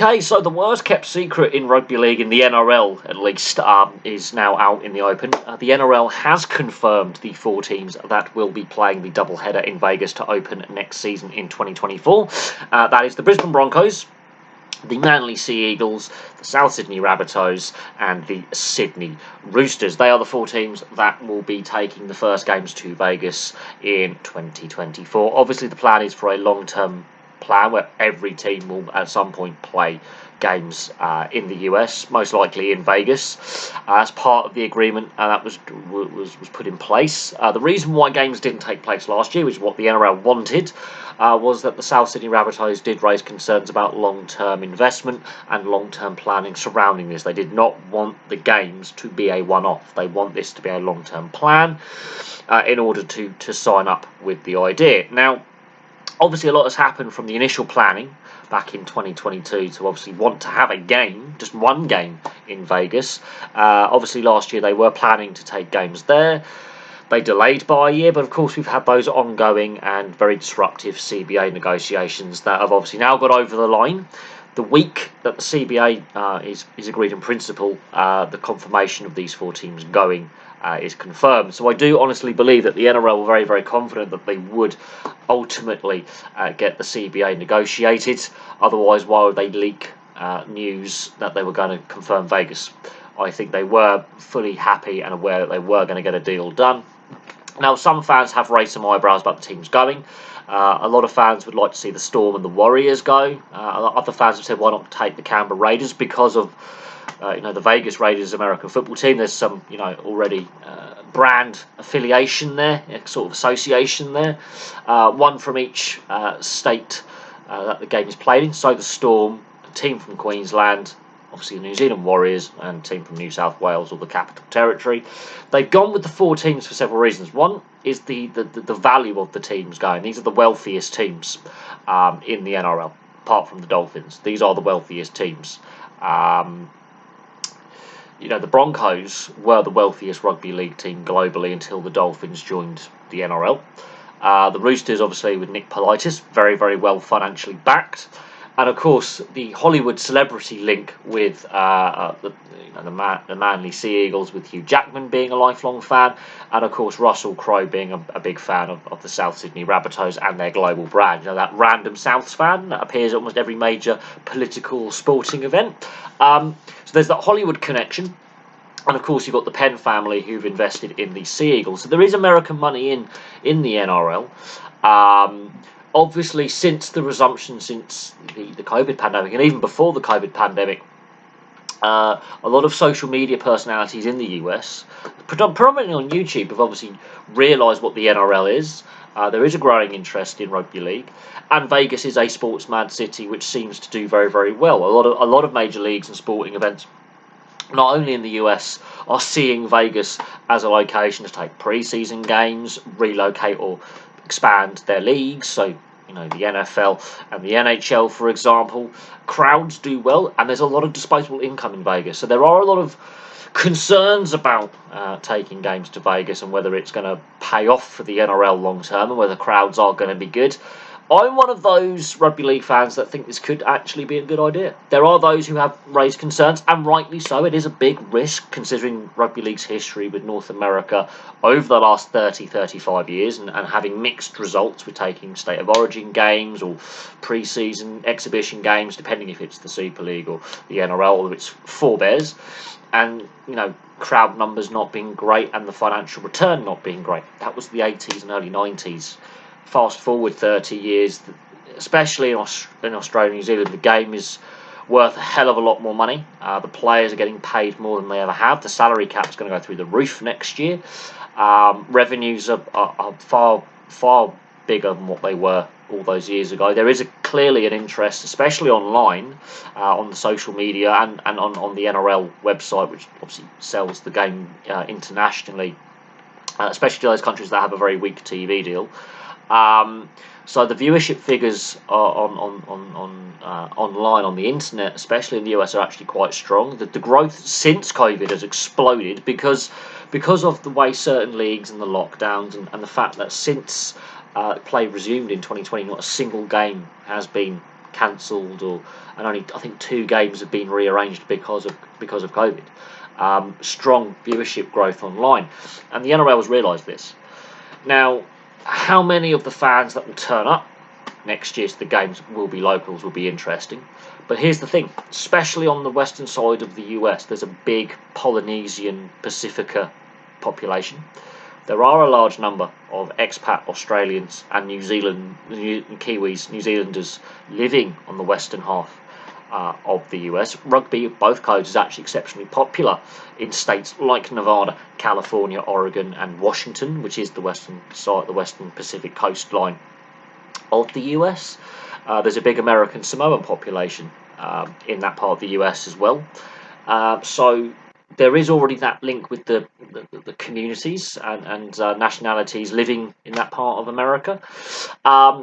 Okay, so the worst kept secret in rugby league, in the NRL at least, is now out in the open. The NRL has confirmed the 4 teams that will be playing the doubleheader in Vegas to open next season in 2024. That is the Brisbane Broncos, the Manly Sea Eagles, the South Sydney Rabbitohs, and the Sydney Roosters. They are the 4 teams that will be taking the first games to Vegas in 2024. Obviously, the plan is for a long-term plan where every team will at some point play games in the US, most likely in Vegas, as part of the agreement that was put in place. The reason why games didn't take place last year, which is what the NRL wanted, was that the South Sydney Rabbitohs did raise concerns about long-term investment and long-term planning surrounding this. They did not want the games to be a one-off. They want this to be a long-term plan in order to sign up with the idea. Now, obviously, a lot has happened from the initial planning back in 2022 to obviously want to have a game, just one game in Vegas. Obviously, last year they were planning to take games there. They delayed by a year, but of course we've had those ongoing and very disruptive CBA negotiations that have obviously now got over the line. The week that the CBA is agreed in principle, the confirmation of these 4 teams going is confirmed. So I do honestly believe that the NRL were very, very confident that they would ultimately get the CBA negotiated. Otherwise, why would they leak news that they were going to confirm Vegas? I think they were fully happy and aware that they were going to get a deal done. Now, some fans have raised some eyebrows about the teams going. A lot of fans would like to see the Storm and the Warriors go. Other fans have said, why not take the Canberra Raiders because of the Vegas Raiders American football team. There's some, already brand affiliation there, sort of association there. One from each state that the game is played in. So the Storm, a team from Queensland, obviously the New Zealand Warriors, and a team from New South Wales or the Capital Territory. They've gone with the 4 teams for several reasons. One is the value of the teams going. These are the wealthiest teams in the NRL, apart from the Dolphins. These are the wealthiest teams. The Broncos were the wealthiest rugby league team globally until the Dolphins joined the NRL. The Roosters, obviously, with Nick Politis, very, very well financially backed. And, of course, the Hollywood celebrity link with the Manly Sea Eagles, with Hugh Jackman being a lifelong fan, and, of course, Russell Crowe being a big fan of the South Sydney Rabbitohs and their global brand. That random Souths fan that appears at almost every major political sporting event. So there's that Hollywood connection. And, of course, you've got the Penn family who've invested in the Sea Eagles. So there is American money in the NRL. Obviously, since the resumption, since the COVID pandemic, and even before the COVID pandemic, a lot of social media personalities in the US, predominantly on YouTube, have obviously realised what the NRL is. There is a growing interest in rugby league, and Vegas is a sports-mad city which seems to do very, very well. A lot of major leagues and sporting events, not only in the US, are seeing Vegas as a location to take pre-season games, relocate or expand their leagues. So, the NFL and the NHL, for example, crowds do well, and there's a lot of disposable income in Vegas. So there are a lot of concerns about taking games to Vegas and whether it's going to pay off for the NRL long term and whether crowds are going to be good. I'm one of those rugby league fans that think this could actually be a good idea. There are those who have raised concerns, and rightly so. It is a big risk considering rugby league's history with North America over the last 30-35 years and having mixed results with taking state of origin games or pre-season exhibition games, depending if it's the Super League or the NRL or its forebears. And, crowd numbers not being great and the financial return not being great. That was the 80s and early 90s. Fast forward 30 years, especially in Australia and New Zealand, the game is worth a hell of a lot more money. The players are getting paid more than they ever have. The salary cap is going to go through the roof next year. Revenues are far, far bigger than what they were all those years ago. There is clearly an interest, especially online, on the social media and on the NRL website, which obviously sells the game internationally, especially to those countries that have a very weak TV deal. So the viewership figures online on the internet, especially in the US, are actually quite strong. The growth since COVID has exploded because of the way certain leagues and the lockdowns and the fact that since play resumed in 2020, not a single game has been cancelled, and only I think 2 games have been rearranged because of COVID. Strong viewership growth online, and the NRL has realised this. Now, how many of the fans that will turn up next year to the games will be locals will be interesting. But here's the thing, especially on the western side of the US, there's a big Polynesian Pacifica population. There are a large number of expat Australians and Kiwis, New Zealanders living on the western half of the US. Rugby of both codes is actually exceptionally popular in states like Nevada, California, Oregon, and Washington, which is the western side, the western Pacific coastline of the US. There's a big American Samoan population in that part of the US as well. So there is already that link with the communities and nationalities living in that part of America.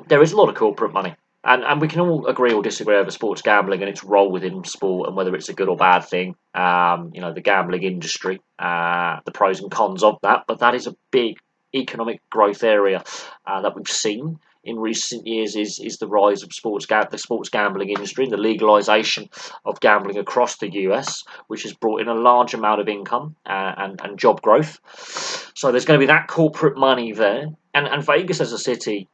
There is a lot of corporate money. And we can all agree or disagree over sports gambling and its role within sport and whether it's a good or bad thing. The gambling industry, the pros and cons of that. But that is a big economic growth area that we've seen in recent years is the rise of the sports gambling industry and the legalization of gambling across the US, which has brought in a large amount of income and job growth. So there's going to be that corporate money there. And Vegas as a city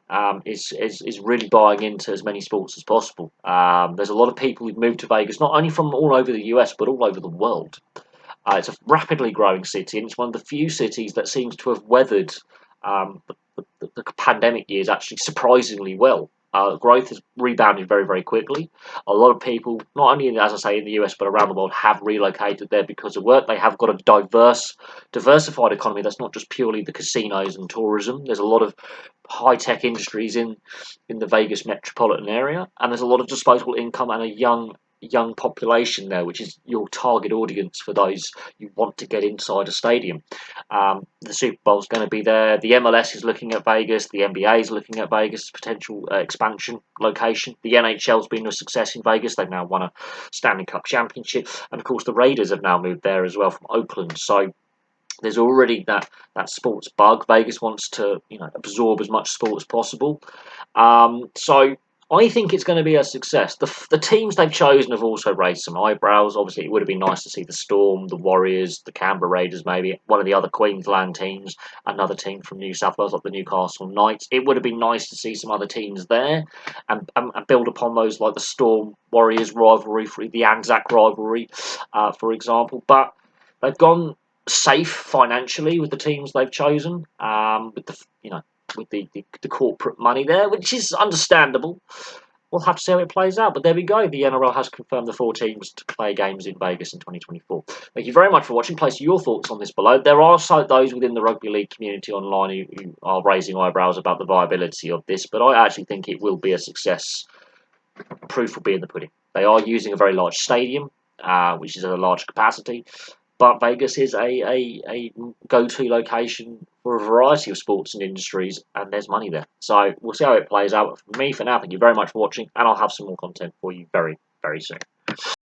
is really buying into as many sports as possible. There's a lot of people who've moved to Vegas, not only from all over the US, but all over the world. It's a rapidly growing city, and it's one of the few cities that seems to have weathered the pandemic years actually surprisingly well. Growth has rebounded very, very quickly. A lot of people, not only as I say in the US, but around the world, have relocated there because of work. They have got a diversified economy that's not just purely the casinos and tourism. There's a lot of high-tech industries in the Vegas metropolitan area, and there's a lot of disposable income and a young population there, which is your target audience for those you want to get inside a stadium. The Super Bowl's going to be there. The MLS is looking at Vegas. The NBA is looking at Vegas as potential expansion location. The NHL's been a success in Vegas. They've now won a Stanley Cup championship, and of course the Raiders have now moved there as well from Oakland. So there's already that sports bug. Vegas wants to absorb as much sport as possible. So I think it's going to be a success. The teams they've chosen have also raised some eyebrows. Obviously, it would have been nice to see the Storm, the Warriors, the Canberra Raiders, maybe one of the other Queensland teams, another team from New South Wales, like the Newcastle Knights. It would have been nice to see some other teams there and build upon those, like the Storm Warriors rivalry, the Anzac rivalry, for example. But they've gone safe financially with the teams they've chosen, with the corporate money there, which is understandable. We'll have to see how it plays out. But there we go. The NRL has confirmed the 4 teams to play games in Vegas in 2024. Thank you very much for watching. Place your thoughts on this below. There are also those within the rugby league community online who are raising eyebrows about the viability of this, but I actually think it will be a success. Proof will be in the pudding. They are using a very large stadium, which is at a large capacity. But Vegas is a go-to location for a variety of sports and industries, and there's money there. So we'll see how it plays out. For me, for now, thank you very much for watching, and I'll have some more content for you very, very soon.